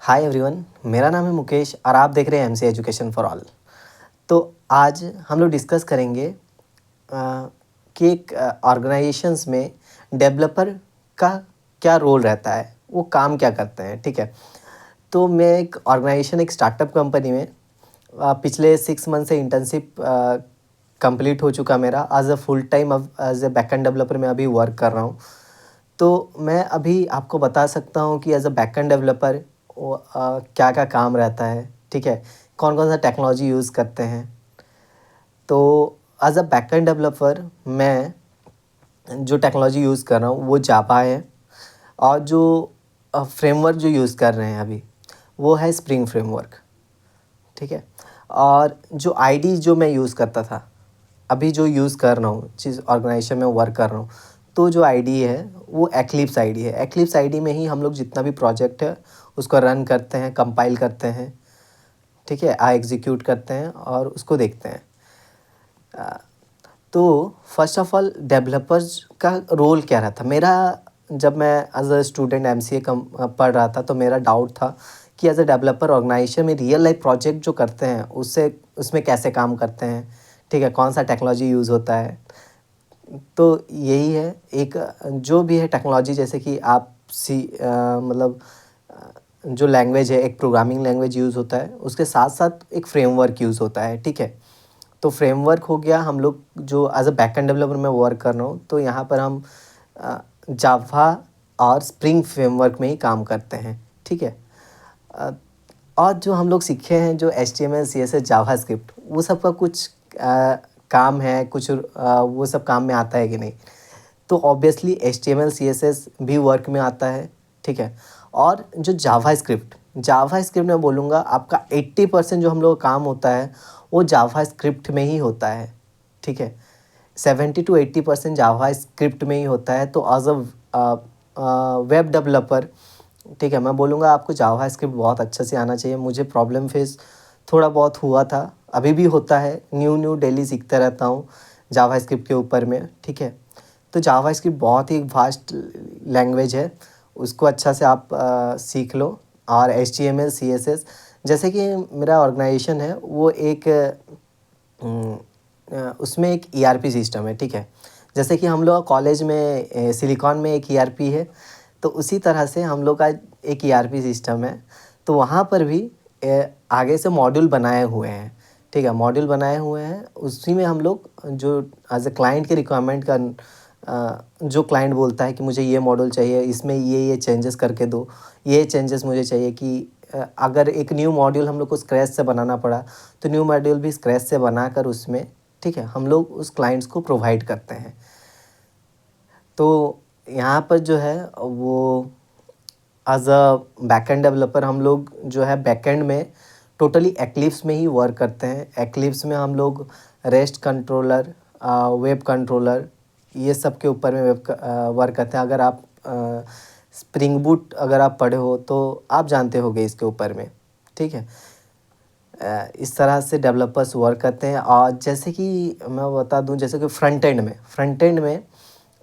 Hi everyone, मेरा नाम है मुकेश और आप देख रहे हैं एमसी एजुकेशन फॉर ऑल। तो आज हम लोग डिस्कस करेंगे कि एक ऑर्गेनाइजेशंस में डेवलपर का क्या रोल रहता है, वो काम क्या करते हैं। ठीक है, तो मैं एक स्टार्टअप कंपनी में पिछले 6 मंथ से इंटर्नशिप कंप्लीट हो चुका मेरा। As a full time as a backend developer मैं अभी वर्क कर रहा हूँ। तो मैं अभी आपको बता सकता हूँ कि एज अ बैकएंड डेवलपर वो क्या क्या काम रहता है। ठीक है, कौन कौन सा टेक्नोलॉजी यूज़ करते हैं। तो एज अ बैकएंड डेवलपर मैं जो टेक्नोलॉजी यूज़ कर रहा हूँ वो जावा है, और जो फ्रेमवर्क जो यूज़ कर रहे हैं अभी वो है स्प्रिंग फ्रेमवर्क। ठीक है, और जो आईडी जो मैं यूज़ करता था, अभी जो यूज़ कर रहा हूँ, जिस ऑर्गेनाइजेशन में वर्क कर रहा हूँ, तो जो आईडी है वो एक्लिप्स आईडी है। एक्लिप्स आईडी में ही हम लोग जितना भी प्रोजेक्ट है उसको रन करते हैं, कंपाइल करते हैं। ठीक है, एग्जीक्यूट करते हैं और उसको देखते हैं। तो फर्स्ट ऑफ ऑल डेवलपर्स का रोल क्या रहता मेरा। जब मैं एज अ स्टूडेंट एमसीए पढ़ रहा था तो मेरा डाउट था कि एज अ डेवलपर ऑर्गेनाइजेशन में रियल लाइफ प्रोजेक्ट जो करते हैं उससे उसमें कैसे काम करते हैं। ठीक है, कौन सा टेक्नोलॉजी यूज़ होता है। तो यही है, एक जो भी है टेक्नोलॉजी, जैसे कि आप मतलब जो लैंग्वेज है, एक प्रोग्रामिंग लैंग्वेज यूज़ होता है, उसके साथ साथ एक फ्रेमवर्क यूज़ होता है। ठीक है, तो फ्रेमवर्क हो गया। हम लोग जो एज अ बैकएंड डेवलपर मैं वर्क कर रहा हूँ, तो यहाँ पर हम जावा और स्प्रिंग फ्रेमवर्क में ही काम करते हैं। ठीक है, अ, और जो हम लोग सीखे हैं जो HTML CSS जावास्क्रिप्ट, वो सब का कुछ काम है, कुछ वो सब काम में आता है कि नहीं। तो ऑब्वियसली HTML CSS भी वर्क में आता है। ठीक है, और जो जावास्क्रिप्ट मैं बोलूँगा आपका 80% जो हम लोग का काम होता है वो जावास्क्रिप्ट में ही होता है। ठीक है, 70 to 80% जावास्क्रिप्ट में ही होता है। तो एज अ वेब डेवलपर, ठीक है, मैं बोलूँगा आपको जावास्क्रिप्ट बहुत अच्छे से आना चाहिए। मुझे प्रॉब्लम फेस थोड़ा बहुत हुआ था, अभी भी होता है। न्यू डेली सीखता रहता हूँ जावास्क्रिप्ट के ऊपर में। ठीक है, तो जावास्क्रिप्ट बहुत ही वास्ट लैंग्वेज है, उसको अच्छा से आप सीख लो। और HTML CSS, जैसे कि मेरा ऑर्गेनाइजेशन है वो एक उसमें एक ERP सिस्टम है। ठीक है, जैसे कि हम लोग कॉलेज में सिलिकॉन में एक ERP है, तो उसी तरह से हम लोग का एक ERP सिस्टम है। तो वहाँ पर भी आगे से मॉड्यूल बनाए हुए हैं। ठीक है, मॉड्यूल बनाए हुए हैं, उसी में हम लोग जो एज ए क्लाइंट के रिक्वायरमेंट का जो क्लाइंट बोलता है कि मुझे ये मॉड्यूल चाहिए, इसमें ये चेंजेस करके दो, ये चेंजेस मुझे चाहिए कि अगर एक न्यू मॉड्यूल हम लोग को स्क्रैच से बनाना पड़ा तो न्यू मॉड्यूल भी स्क्रैच से बनाकर उसमें, ठीक है, हम लोग उस क्लाइंट्स को प्रोवाइड करते हैं। तो यहाँ पर जो है वो एज अ बैकएंड डेवलपर हम लोग जो है बैकएंड में टोटली एक्लिप्स में ही वर्क करते हैं। एक्लिप्स में हम लोग रेस्ट कंट्रोलर, वेब कंट्रोलर, ये सब के ऊपर में वर्क करते हैं। अगर आप स्प्रिंग बूट अगर आप पढ़े हो तो आप जानते होगे इसके ऊपर में। ठीक है, इस तरह से डेवलपर्स वर्क करते हैं। और जैसे कि मैं बता दूं, जैसे कि फ्रंट एंड में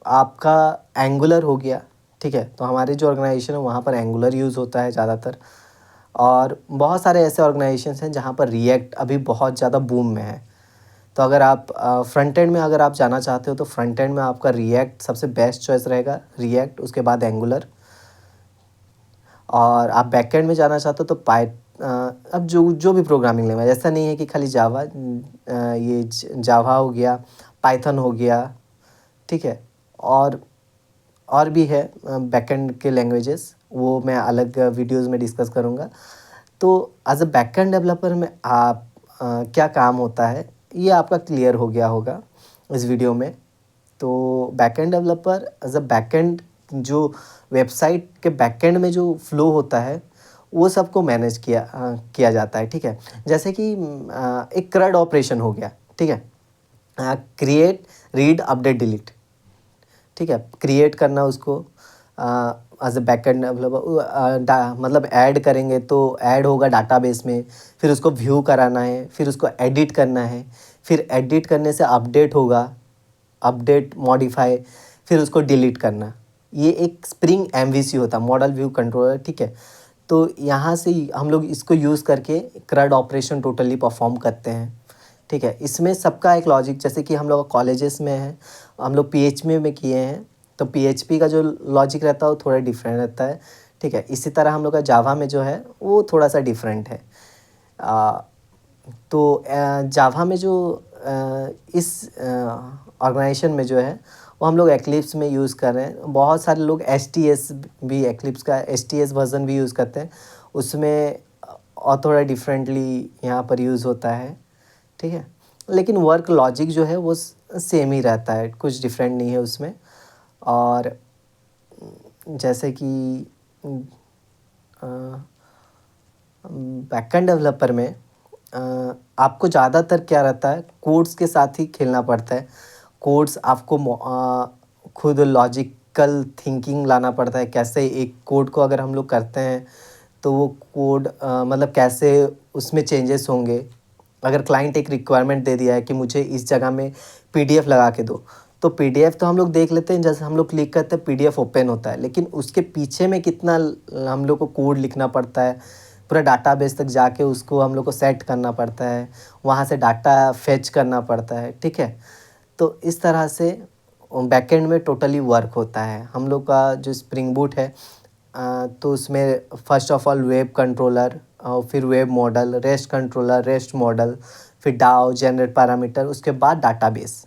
आपका एंगुलर हो गया। ठीक है, तो हमारी जो ऑर्गेनाइजेशन है वहाँ पर एंगुलर यूज़ होता है ज़्यादातर। और बहुत सारे ऐसे ऑर्गेनाइजेशंस हैं जहाँ पर रिएक्ट अभी बहुत ज़्यादा बूम में है। तो अगर आप फ्रंट एंड में अगर आप जाना चाहते हो तो फ्रंट एंड में आपका रिएक्ट सबसे बेस्ट चॉइस रहेगा, रिएक्ट, उसके बाद एंगुलर। और आप बैकएंड में जाना चाहते हो तो अब जो जो भी प्रोग्रामिंग लैंग्वेज, ऐसा नहीं है कि खाली जावा, ये जावा हो गया, पाइथन हो गया। ठीक है, और भी है बैकएंड के लैंग्वेजेस, वो मैं अलग वीडियोस में डिस्कस करूँगा। तो एज अ बैकएंड डेवलपर में आप क्या काम होता है ये आपका क्लियर हो गया होगा इस वीडियो में। तो backend developer as a backend, जो वेबसाइट के बैकएंड में जो फ्लो होता है वो सबको मैनेज किया जाता है। ठीक है, जैसे कि एक CRUD ऑपरेशन हो गया। ठीक है, क्रिएट, रीड, अपडेट, डिलीट। ठीक है, क्रिएट करना उसको एज ए बैकएंड डेवलपर, मतलब ऐड करेंगे तो ऐड होगा डाटाबेस में, फिर उसको व्यू कराना है, फिर उसको एडिट करना है, फिर एडिट करने से अपडेट होगा, अपडेट, मॉडिफाई, फिर उसको डिलीट करना। ये एक स्प्रिंग MVC होता है, मॉडल व्यू कंट्रोलर। ठीक है, तो यहाँ से ही हम लोग इसको यूज़ करके CRUD ऑपरेशन टोटली परफॉर्म करते हैं, ठीक है। इसमें सबका एक लॉजिक, जैसे कि हम लोग कॉलेजेस में हैं, हम लोग PHP में किए हैं, तो PHP का जो लॉजिक रहता है वो थोड़ा डिफरेंट रहता है, ठीक है। इसी तरह हम लोग का जावा में जो है वो थोड़ा सा डिफरेंट है। तो जावा में जो इस ऑर्गेनाइजेशन में जो है वो हम लोग एक्लिप्स में यूज़ कर रहे हैं। बहुत सारे लोग STS भी, एक्लिप्स का STS वर्जन भी यूज़ करते हैं, उसमें और थोड़ा डिफरेंटली यहाँ पर यूज़ होता है, ठीक है। लेकिन वर्क लॉजिक जो है वो सेम ही रहता है, कुछ डिफरेंट नहीं है उसमें। और जैसे कि बैकएंड डेवलपर में आपको ज़्यादातर क्या रहता है, कोड्स के साथ ही खेलना पड़ता है। कोड्स आपको खुद लॉजिकल थिंकिंग लाना पड़ता है, कैसे एक कोड को अगर हम लोग करते हैं तो वो कोड मतलब कैसे उसमें चेंजेस होंगे। अगर क्लाइंट एक रिक्वायरमेंट दे दिया है कि मुझे इस जगह में PDF लगा के दो, तो PDF तो हम लोग देख लेते हैं, जैसे हम लोग क्लिक करते हैं PDF ओपन होता है, लेकिन उसके पीछे में कितना हम लोग को कोड लिखना पड़ता है, पूरा डाटाबेस तक जाके उसको हम लोग को सेट करना पड़ता है, वहाँ से डाटा फेच करना पड़ता है, ठीक है। तो इस तरह से बैकएंड में टोटली वर्क होता है। हम लोग का जो स्प्रिंग बूट है तो उसमें first of all web controller, फिर web model, rest controller, rest model, फिर डाओ, जनरेट पैरामीटर, उसके बाद डाटाबेस,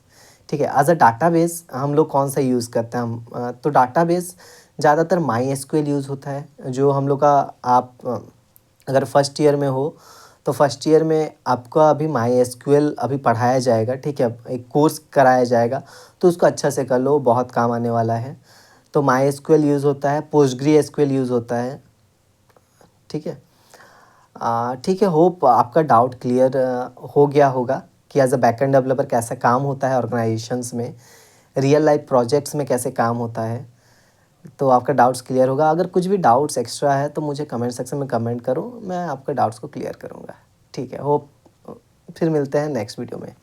ठीक है। एज अ डाटाबेस हम लोग कौन सा यूज़ करते हैं हम, तो डाटाबेस ज़्यादातर MySQL यूज़ होता है, जो हम लोग का आप अगर फर्स्ट ईयर में हो तो फर्स्ट ईयर में आपका अभी MySQL अभी पढ़ाया जाएगा, ठीक है, एक कोर्स कराया जाएगा, तो उसको अच्छा से कर लो, बहुत काम आने वाला है। तो MySQL यूज़ होता है, PostgreSQL यूज़ होता है, ठीक है। ठीक है, होप आपका डाउट क्लियर हो गया होगा कि एज अ बैकएंड डेवलपर कैसा काम होता है ऑर्गेनाइजेशंस में, रियल लाइफ प्रोजेक्ट्स में कैसे काम होता है। तो आपका डाउट्स क्लियर होगा। अगर कुछ भी डाउट्स एक्स्ट्रा है तो मुझे कमेंट सेक्शन में कमेंट करो, मैं आपके डाउट्स को क्लियर करूँगा, ठीक है। होप फिर मिलते हैं नेक्स्ट वीडियो में।